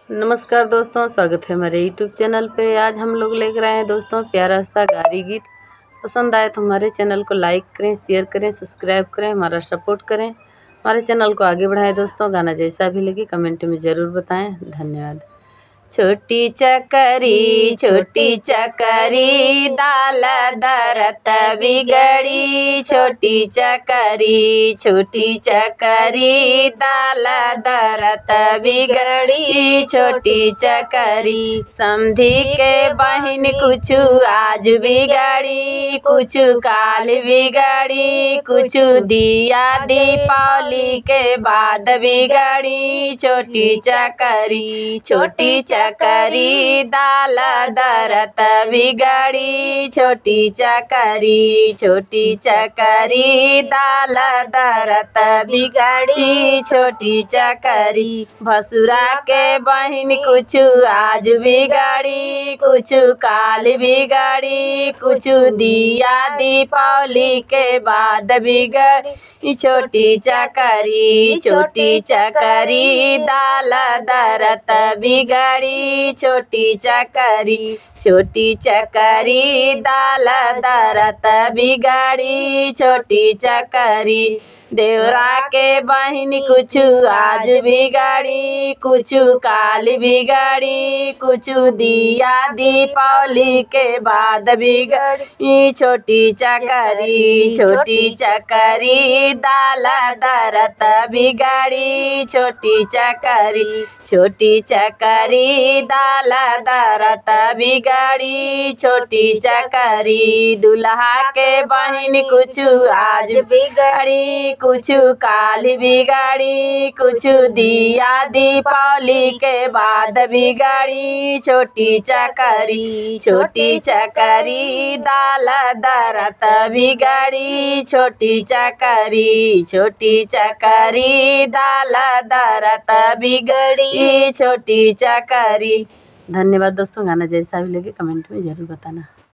नमस्कार दोस्तों, स्वागत है हमारे यूट्यूब चैनल पे। आज हम लोग लेकर आए हैं दोस्तों प्यारा सा गारी गीत। पसंद आए तो हमारे चैनल को लाइक करें, शेयर करें, सब्सक्राइब करें, हमारा सपोर्ट करें, हमारे चैनल को आगे बढ़ाएं। दोस्तों गाना जैसा भी लगे कमेंट में ज़रूर बताएं। धन्यवाद। छोटी चकरी दाल दरत बिगड़ी, छोटी चकरी दाल दरत बिगड़ी, छोटी चकरी समधी के बहन कुछु आज बिगड़ी, कुछु काल बिगड़ी, कुछु दिया दीपावली के बाद बिगड़ी, छोटी चकरी दाल दरत बिगड़ी, छोटी चकरी दाल दरत बिगड़ी, छोटी चकरी भसुरा के बहन कुछु आज बिगड़ी, कुछु काल बिगड़ी, कुछु दिया दीपावली के बाद बिगड़ी, छोटी चकरी दाल दरत बिगड़ी, छोटी चकरी दाल दरत बिगड़ी, छोटी चकरी देवरा के बहन कुछु आज बिगड़ी, कुछु काल बिगड़ी, कुछु दिया दीपावली के बाद बिगड़ी, छोटी चकरी दाल दरत बिगड़ी, छोटी चकरी दाल दरत बिगड़ी, छोटी चकरी दुल्हा के बहन कुछु आज बिगड़ी, कुछु काल बिगड़ी, कुछु दिया दीपावली के बाद बिगड़ी, छोटी चकरी दाल दरत बिगड़ी, छोटी चकरी दाल दरत बिगड़ी, छोटी चकरी। धन्यवाद दोस्तों, गाना जैसा भी लगे कमेंट में ज़रूर बताना।